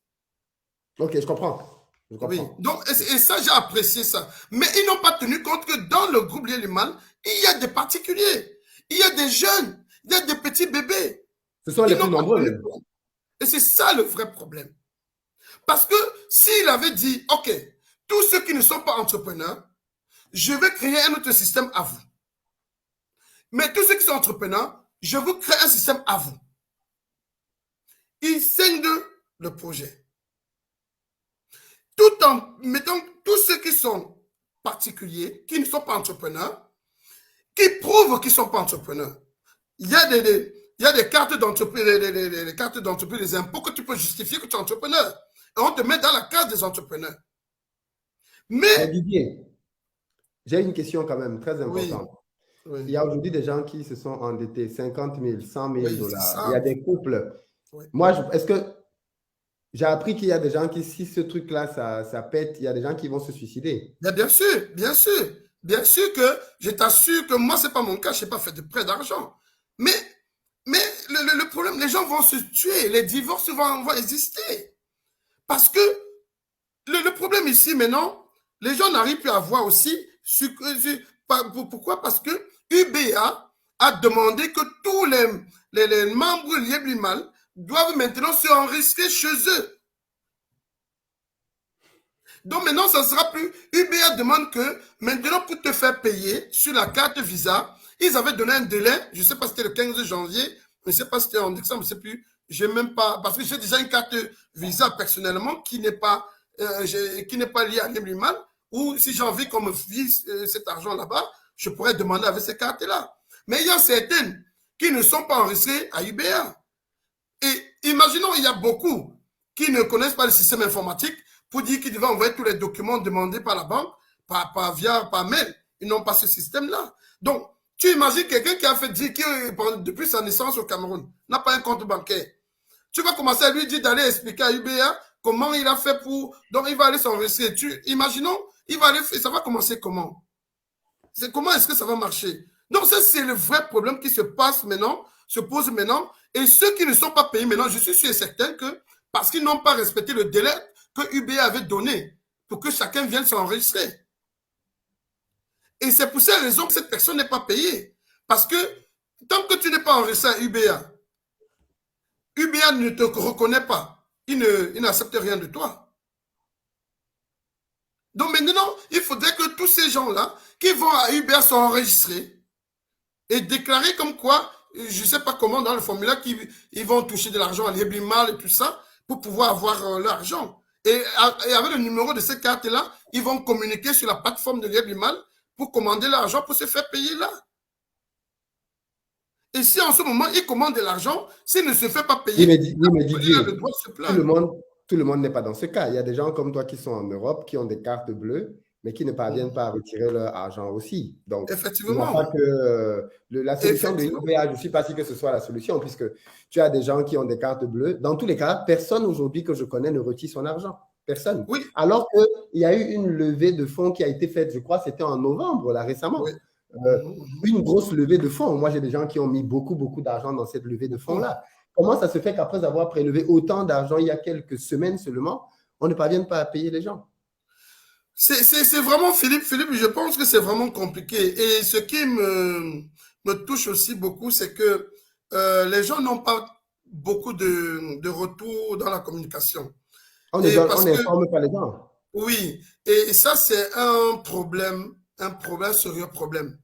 Ok, je comprends. Oui. Donc, et ça, j'ai apprécié ça. Mais ils n'ont pas tenu compte que dans le groupe Lieliman, il y a des particuliers, il y a des jeunes, il y a des petits bébés. Ce sont les plus nombreux. Et c'est ça le vrai problème. Parce que s'il avait dit, OK, tous ceux qui ne sont pas entrepreneurs, je vais créer un autre système à vous. Mais tous ceux qui sont entrepreneurs, je vous crée un système à vous. Ils scindent le projet. Tout en mettant tous ceux qui sont particuliers, qui ne sont pas entrepreneurs, qui prouvent qu'ils ne sont pas entrepreneurs. Il y a des cartes d'entreprise, les cartes d'entreprise, les impôts que tu peux justifier que tu es entrepreneur. Et on te met dans la case des entrepreneurs. Mais Didier, j'ai une question quand même très importante. Oui. Il y a aujourd'hui des gens qui se sont endettés 50 000, 100 000 dollars. Il y a des couples. Oui. Moi, est-ce que j'ai appris qu'il y a des gens qui, si ce truc-là, ça pète, il y a des gens qui vont se suicider. Bien sûr, bien sûr. Bien sûr que je t'assure que moi, ce n'est pas mon cas. Je n'ai pas fait de prêt d'argent. Mais le problème, les gens vont se tuer. Les divorces vont exister. Parce que le problème ici, maintenant, les gens n'arrivent plus à voir aussi. Pourquoi? Parce que UBA a demandé que tous les membres Lieliman doivent maintenant se enregistrer chez eux. Donc maintenant, ça ne sera plus. UBA demande que maintenant, pour te faire payer sur la carte Visa, ils avaient donné un délai, je ne sais pas si c'était le 15 janvier, je ne sais pas si c'était en décembre, je ne sais plus. J'ai même pas, parce que j'ai déjà une carte Visa personnellement qui n'est pas liée à Lieliman, ou si j'ai envie qu'on me file cet argent là-bas, je pourrais demander avec ces cartes-là. Mais il y a certaines qui ne sont pas enregistrées à UBA. Et imaginons, il y a beaucoup qui ne connaissent pas le système informatique pour dire qu'ils devaient envoyer tous les documents demandés par la banque par mail. Ils n'ont pas ce système-là. Donc, tu imagines quelqu'un qui a fait dire que depuis sa naissance au Cameroun n'a pas un compte bancaire. Tu vas commencer à lui dire d'aller expliquer à UBA comment il a fait pour... Donc, il va aller s'enregistrer. Imaginons, ça va commencer comment? Comment est-ce que ça va marcher? Donc, ça, c'est le vrai problème qui se pose maintenant. Et ceux qui ne sont pas payés maintenant, je suis sûr et certain que parce qu'ils n'ont pas respecté le délai que UBA avait donné pour que chacun vienne s'enregistrer. Et c'est pour cette raison que cette personne n'est pas payée. Parce que tant que tu n'es pas enregistré à UBA, UBA ne te reconnaît pas. Il n'accepte rien de toi. Donc maintenant, il faudrait que tous ces gens-là qui vont à UBA soient enregistrés et déclarer comme quoi, je ne sais pas comment, dans le formulaire, qu'ils vont toucher de l'argent à Lieliman et tout ça pour pouvoir avoir l'argent. Et avec le numéro de cette carte-là, ils vont communiquer sur la plateforme de Lieliman pour commander l'argent pour se faire payer là. Et si en ce moment, ils commandent de l'argent, s'il ne se fait pas payer, mais Didier, le droit de se plaindre. Tout le monde n'est pas dans ce cas. Il y a des gens comme toi qui sont en Europe, qui ont des cartes bleues mais qui ne parviennent pas à retirer leur argent aussi. Donc, il n'y a pas Effectivement. que la solution de Effectivement. l'IVA, je ne suis pas sûr que ce soit la solution, puisque tu as des gens qui ont des cartes bleues. Dans tous les cas, personne aujourd'hui que je connais ne retire son argent. Personne. Oui, Alors qu'il y a eu une levée de fonds qui a été faite, je crois, c'était en novembre, là, oui. récemment. Euh, Mhm, mhm, une grosse levée de fonds. Moi, j'ai des gens qui ont mis beaucoup, beaucoup d'argent dans cette levée de beaucoup. fonds-là. Comment ça se fait qu'après avoir prélevé autant d'argent il y a quelques semaines seulement, on ne parvienne pas à payer les gens? C'est vraiment, Philippe, je pense que c'est vraiment compliqué. Et ce qui me touche aussi beaucoup, c'est que les gens n'ont pas beaucoup de retour dans la communication. Et On parce que, n'informe pas les gens. oui, et ça, c'est un problème, sérieux problème.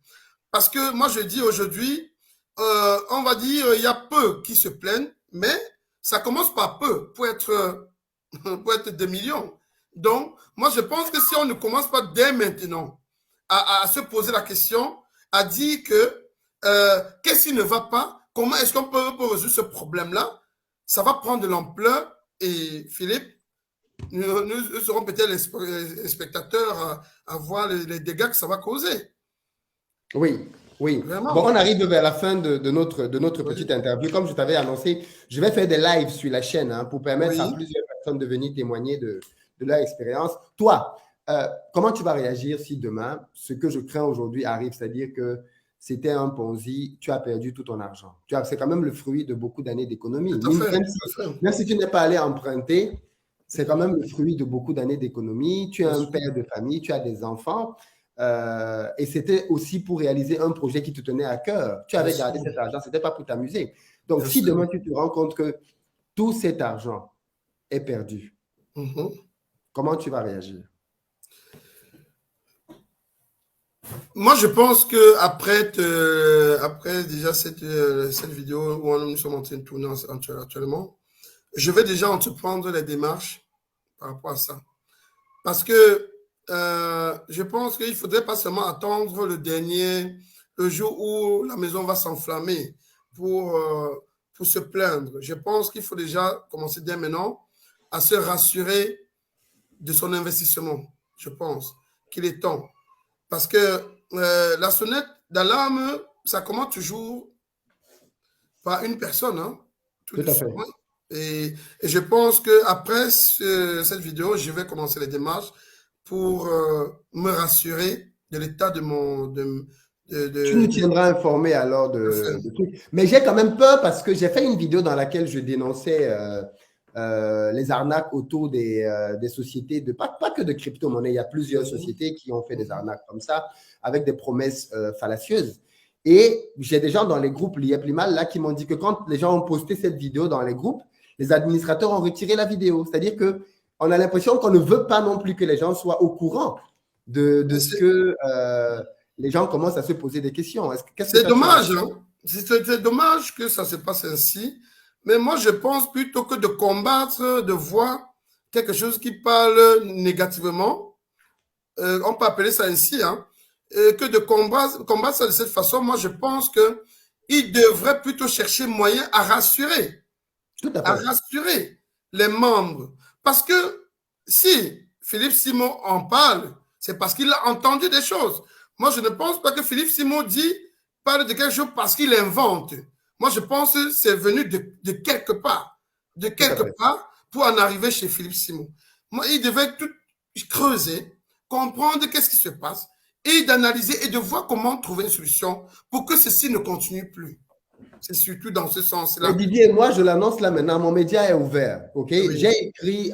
Parce que moi, je dis aujourd'hui, on va dire, il y a peu qui se plaignent, mais ça commence par peu pour être des millions. Donc, moi, je pense que si on ne commence pas dès maintenant à se poser la question, à dire que qu'est-ce qui ne va pas, comment est-ce qu'on peut résoudre ce problème-là, ça va prendre de l'ampleur. Et Philippe, nous serons peut-être les spectateurs à voir les dégâts que ça va causer. Oui, oui. Bon, Vraiment. on arrive vers la fin de notre Oui, petite interview. Comme je t'avais annoncé, je vais faire des lives sur la chaîne hein, pour permettre à oui. plusieurs personnes de venir témoigner de leur expérience. Toi, comment tu vas réagir si demain, ce que je crains aujourd'hui arrive, c'est-à-dire que c'était un Ponzi, tu as perdu tout ton argent. C'est quand même le fruit de beaucoup d'années d'économie. Tout à fait, tout à fait. Même si tu n'es pas allé emprunter, c'est quand même le fruit de beaucoup d'années d'économie. Tu es Bien un sûr, père de famille, tu as des enfants. Et c'était aussi pour réaliser un projet qui te tenait à cœur. Tu bien avais sûr, gardé cet argent, ce n'était pas pour t'amuser. Donc, bien si sûr. demain tu te rends compte que tout cet argent est perdu, Mhm. comment tu vas réagir? Moi, je pense que après déjà cette vidéo où nous sommes en train de tourner actuellement, je vais déjà entreprendre les démarches par rapport à ça. Parce que je pense qu'il ne faudrait pas seulement attendre le jour où la maison va s'enflammer pour se plaindre. Je pense qu'il faut déjà commencer dès maintenant à se rassurer de son investissement. Je pense qu'il est temps. Parce que la sonnette d'alarme, ça commence toujours par une personne, hein, tout Tout à fait. doucement. Et je pense qu'après cette vidéo, je vais commencer les démarches pour me rassurer de l'état de mon... Tu nous de tiendras informés alors faire. de trucs. Mais j'ai quand même peur parce que j'ai fait une vidéo dans laquelle je dénonçais les arnaques autour des sociétés, pas que de crypto-monnaies. Il y a plusieurs Mhm, sociétés qui ont fait des mhm. arnaques comme ça, avec des promesses fallacieuses. Et j'ai des gens dans les groupes Liepli-Mal là qui m'ont dit que quand les gens ont posté cette vidéo dans les groupes, les administrateurs ont retiré la vidéo. C'est-à-dire que on a l'impression qu'on ne veut pas non plus que les gens soient au courant de ce que les gens commencent à se poser des questions. Qu'est-ce que C'est toi tu en dommage, hein? C'est dommage que ça se passe ainsi. Mais moi, je pense plutôt que de combattre, de voir quelque chose qui parle négativement, on peut appeler ça ainsi, hein, que de combattre ça de cette façon, moi, je pense qu'il devrait plutôt chercher moyen Tout à à fait. rassurer les membres. Parce que si Philippe Simon en parle, c'est parce qu'il a entendu des choses. Moi, je ne pense pas que Philippe Simon parle de quelque chose parce qu'il invente. Moi, je pense que c'est venu de quelque part. De Tout à quelque fait. part pour en arriver chez Philippe Simon. Moi, il devait tout creuser, comprendre qu'est-ce qui se passe et d'analyser et de voir comment trouver une solution pour que ceci ne continue plus. C'est surtout dans ce Mais sens-là. Didier, moi, je l'annonce là maintenant, mon média est ouvert. OK? Oui. J'ai écrit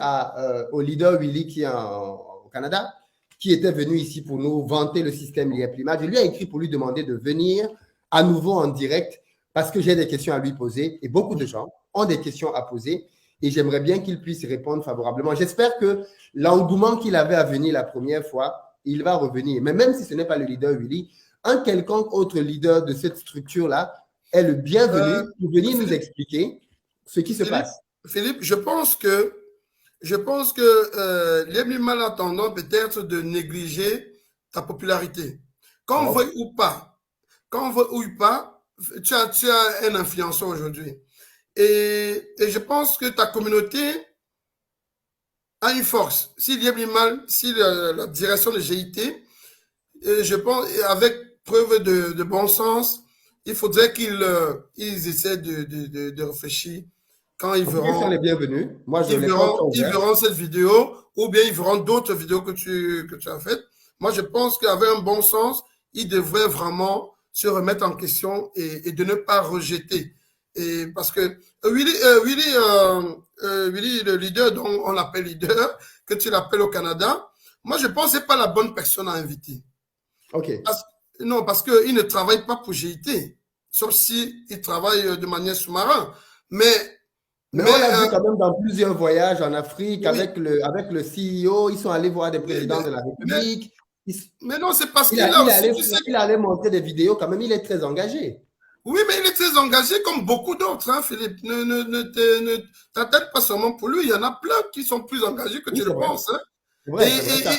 au leader Willy qui est au Canada, qui était venu ici pour nous vanter le système Liège-Climat. Je lui ai écrit pour lui demander de venir à nouveau en direct parce que j'ai des questions à lui poser et beaucoup de gens ont des questions à poser et j'aimerais bien qu'il puisse répondre favorablement. J'espère que l'engouement qu'il avait à venir la première fois, il va revenir. Mais même si ce n'est pas le leader Willy, un quelconque autre leader de cette structure-là est le Euh, bienvenu pour venir nous Philippe, expliquer ce qui se Philippe, passe. Philippe, je pense que les mal attendant peut-être de négliger ta popularité. Qu'on Wow. veuille ou pas, quand on veut ou pas, tu as un influenceur aujourd'hui. Et je pense que ta communauté a une force. S'il y a mal, si la direction de GIT, je pense, avec preuve de bon sens, il faudrait qu'ils essaient de réfléchir quand En tout cas, ils sont les bienvenus. Moi, les portes sont ils ouvertes. verront cette vidéo ou bien ils verront d'autres vidéos que tu as faites. Moi, je pense qu'avec un bon sens, ils devraient vraiment se remettre en question et de ne pas rejeter. Et parce que Willy, le leader dont on l'appelle leader, que tu l'appelles au Canada, moi, je pense que ce n'est pas la bonne personne à inviter. OK. Non, parce qu'il ne travaille pas pour GIT, sauf s'il travaille de manière sous-marin. Mais on l'a vu quand même dans plusieurs voyages en Afrique oui, avec le CEO. Ils sont allés voir des oui, présidents de la République. mais non, c'est parce qu'il a aussi, tu sais. Il allait montrer des vidéos quand même. Il est très engagé. Oui, mais il est très engagé comme beaucoup d'autres, hein, Philippe. Ne t'attends pas seulement pour lui. Il y en a plein qui sont plus engagés que Oui, tu c'est le vrai. penses. Hein. C'est vrai, ça.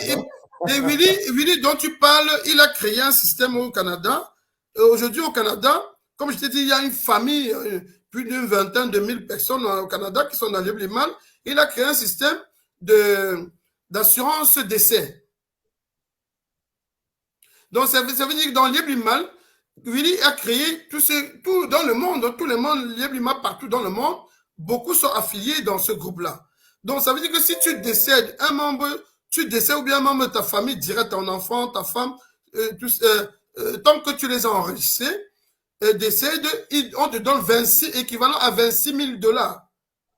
Et Willy, dont tu parles, il a créé un système au Canada. Aujourd'hui, au Canada, comme je t'ai dit, il y a une famille, plus d'une vingtaine de mille personnes au Canada qui sont dans le mal. Il a créé un système d'assurance décès. Donc, ça veut dire que dans mal, Willy a créé tout dans le monde, tout le monde, mal partout dans le monde, beaucoup sont affiliés dans ce groupe-là. Donc, ça veut dire que si tu décèdes, tu décèdes ou bien un membre de ta famille, dirait ton enfant, ta femme, tant que tu les as enregistrés, décède, on te donne 26, équivalent à 26 000 dollars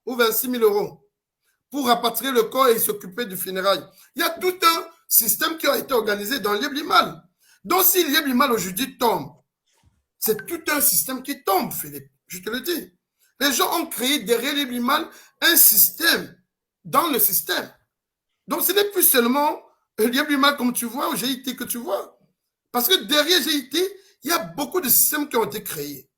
ou 26 000 euros pour rapatrier le corps et s'occuper du funérail. Il y a tout un système qui a été organisé dans l'Iblimal. Donc, si l'Iblimal aujourd'hui tombe, c'est tout un système qui tombe, Philippe. Je te le dis. Les gens ont créé derrière l'Iblimal un système dans le système. Donc, ce n'est plus seulement l'Iblimal comme tu vois, ou GIT que tu vois. Parce que derrière GIT, il y a beaucoup de systèmes qui ont été créés.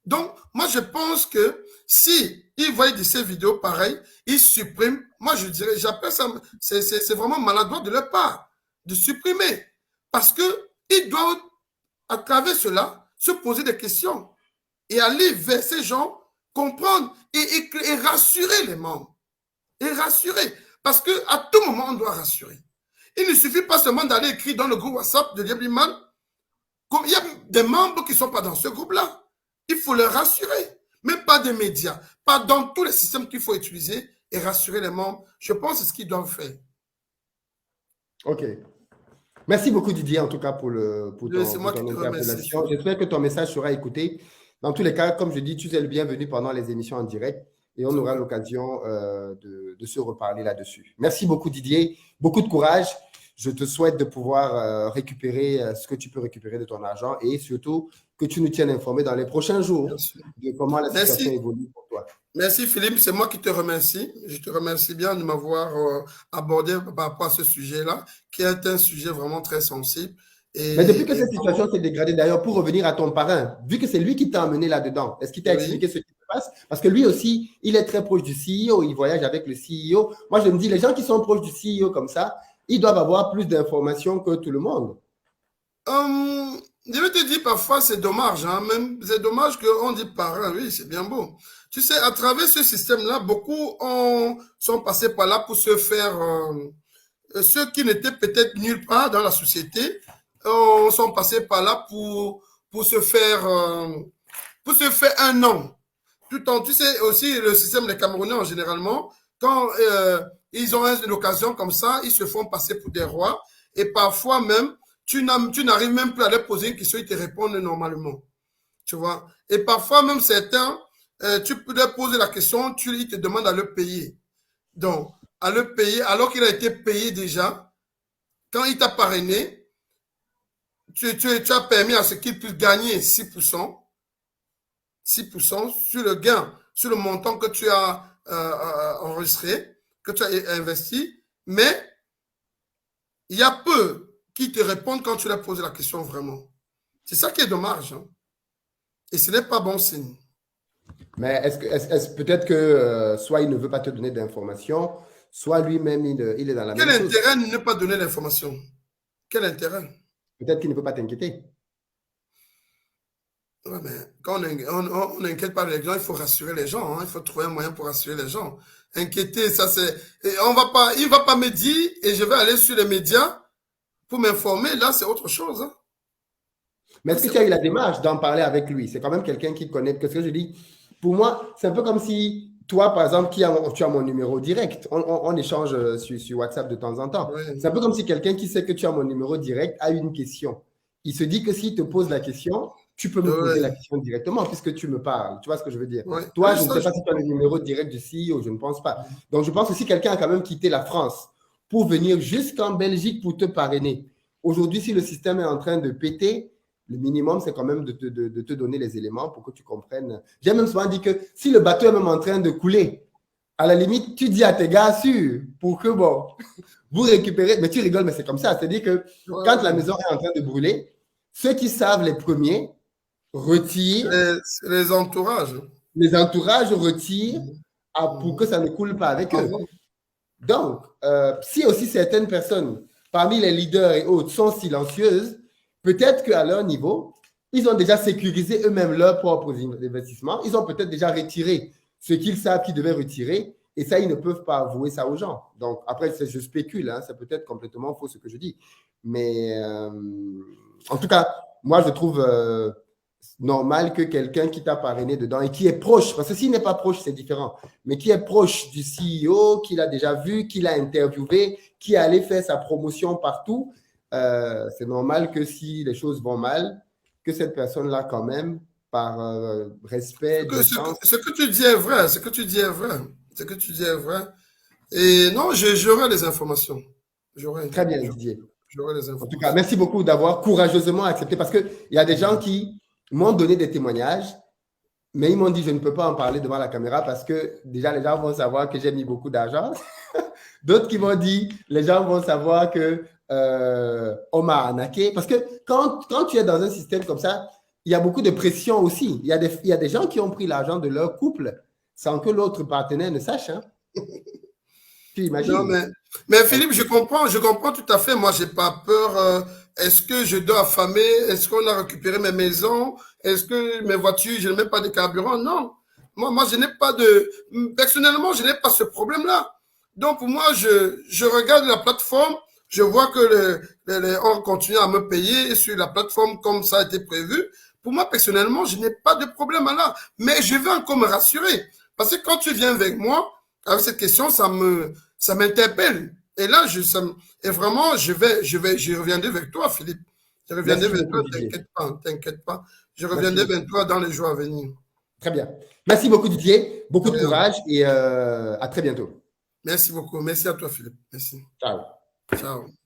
Donc, moi, je pense que si ils voient de ces vidéos pareilles, ils suppriment. Moi, je dirais, j'appelle ça, c'est vraiment maladroit de leur part de supprimer. Parce qu'ils doivent, à travers cela, se poser des questions et aller vers ces gens, comprendre et rassurer les membres. Et rassurer. Parce qu'à tout moment, on doit rassurer. Il ne suffit pas seulement d'aller écrire dans le groupe WhatsApp de Diabliman. Il y a des membres qui ne sont pas dans ce groupe-là. Il faut les rassurer. Même pas des médias. Pas dans tous les systèmes qu'il faut utiliser et rassurer les membres. Je pense que c'est ce qu'ils doivent faire. OK. Merci beaucoup, Didier, en tout cas, pour ton interpellation. J'espère que ton message sera écouté. Dans tous les cas, comme je dis, tu es le bienvenu pendant les émissions en direct et on aura l'occasion de se reparler là-dessus. Merci beaucoup, Didier. Beaucoup de courage. Je te souhaite de pouvoir récupérer ce que tu peux récupérer de ton argent et surtout que tu nous tiennes informés dans les prochains jours de comment la situation évolue pour toi. Merci Philippe, c'est moi qui te remercie. Je te remercie bien de m'avoir abordé par rapport à ce sujet-là, qui est un sujet vraiment très sensible. Mais depuis que cette situation s'est dégradée, d'ailleurs, pour revenir à ton parrain, vu que c'est lui qui t'a emmené là-dedans, est-ce qu'il t'a expliqué ce qui se passe? Parce que lui aussi, il est très proche du CEO, il voyage avec le CEO. Moi, je me dis, les gens qui sont proches du CEO comme ça, ils doivent avoir plus d'informations que tout le monde. Je vais te dire, parfois, c'est dommage. Hein? Même, c'est dommage qu'on dit parrain, oui, c'est bien beau. Tu sais, à travers ce système-là, beaucoup sont passés par là pour se faire... ceux qui n'étaient peut-être nulle part dans la société sont passés par là pour se faire un nom. Tout en, tu sais, aussi, le système des Camerounais, généralement, quand ils ont une occasion comme ça, ils se font passer pour des rois. Et parfois même, tu n'arrives même plus à leur poser une question, ils te répondent normalement. Tu vois. Et parfois même certains, tu peux leur poser la question, ils te demandent à le payer. Donc, à le payer, alors qu'il a été payé déjà, quand il t'a parrainé, tu as permis à ce qu'il puisse gagner 6% sur le gain, sur le montant que tu as enregistré, que tu as investi, mais il y a peu qui te répondent quand tu leur poses la question vraiment. C'est ça qui est dommage. Hein? Et ce n'est pas bon signe. Mais est-ce peut-être que soit il ne veut pas te donner d'informations, soit lui-même, il est dans la même chose. Quel intérêt de ne pas donner l'information? Quel intérêt? Peut-être qu'il ne peut pas t'inquiéter. Ouais, mais quand on n'inquiète pas les gens, il faut rassurer les gens. Hein? Il faut trouver un moyen pour rassurer les gens. inquiéter. Ça, c'est, et il va pas me dire et je vais aller sur les médias pour m'informer. Là, c'est autre chose. Hein. Mais est-ce que tu as eu la démarche d'en parler avec lui? C'est quand même quelqu'un qui connaît. Qu'est-ce que je dis? Pour moi, c'est un peu comme si toi, par exemple, tu as mon numéro direct. On échange sur WhatsApp de temps en temps. Ouais. C'est un peu comme si quelqu'un qui sait que tu as mon numéro direct a une question. Il se dit que s'il te pose la question, tu peux me poser la question directement puisque tu me parles. Tu vois ce que je veux dire? Ouais. Toi, Ouais, je ne ça, sais pas si tu as le numéro direct du CEO, je ne pense pas. Donc, je pense que si quelqu'un a quand même quitté la France pour venir jusqu'en Belgique pour te parrainer, aujourd'hui, si le système est en train de péter, le minimum, c'est quand même de te donner les éléments pour que tu comprennes. J'ai même souvent dit que si le bateau est même en train de couler, à la limite, tu dis à tes gars, sûr, pour que, bon, vous récupérez, mais tu rigoles, mais c'est comme ça. C'est-à-dire que quand la maison est en train de brûler, ceux qui savent les premiers retirent, les entourages. les entourages retirent pour que ça ne coule pas avec eux. Donc, si aussi certaines personnes, parmi les leaders et autres, sont silencieuses, peut-être qu'à leur niveau, ils ont déjà sécurisé eux-mêmes leurs propres investissements. Ils ont peut-être déjà retiré ce qu'ils savent qu'ils devaient retirer. Et ça, ils ne peuvent pas avouer ça aux gens. Donc, après, je spécule. Hein, c'est peut-être complètement faux ce que je dis. Mais en tout cas, moi, je trouve normal que quelqu'un qui t'a parrainé dedans et qui est proche, parce que s'il n'est pas proche, c'est différent, mais qui est proche du CEO, qui l'a déjà vu, qui l'a interviewé, qui est allé faire sa promotion partout, c'est normal que si les choses vont mal, que cette personne-là, quand même, par respect, décence. Ce que tu dis est vrai, ce que tu dis est vrai, ce que tu dis est vrai. Et non, j'aurai les informations. Très bien, Didier. J'aurai les En tout informations. cas, merci beaucoup d'avoir courageusement accepté, parce qu'il y a des gens qui m'ont donné des témoignages, mais ils m'ont dit je ne peux pas en parler devant la caméra parce que déjà les gens vont savoir que j'ai mis beaucoup d'argent. D'autres qui m'ont dit les gens vont savoir que on m'a arnaqué. Parce que quand tu es dans un système comme ça, il y a beaucoup de pression aussi. Il y a des gens qui ont pris l'argent de leur couple sans que l'autre partenaire ne sache. Hein. Tu imagines? Non, mais Philippe, je comprends tout à fait. Moi, j'ai pas peur. Est-ce que je dois affamer? Est-ce qu'on a récupéré mes maisons? Est-ce que mes voitures, je ne mets pas de carburant? Non. Moi, je n'ai pas de. Personnellement, je n'ai pas ce problème-là. Donc, pour moi, je regarde la plateforme, je vois que on continue à me payer sur la plateforme comme ça a été prévu. Pour moi, personnellement, je n'ai pas de problème là. Mais je veux encore me rassurer. Parce que quand tu viens avec moi, avec cette question, ça m'interpelle. Et là, et vraiment, je reviendrai vers toi, Philippe. Je reviendrai vers toi, t'inquiète pas. Je reviendrai vers toi dans les jours à venir. Très bien. Merci beaucoup, Didier. Beaucoup de courage et à très bientôt. Merci beaucoup. Merci à toi, Philippe. Merci. Ciao. Ciao.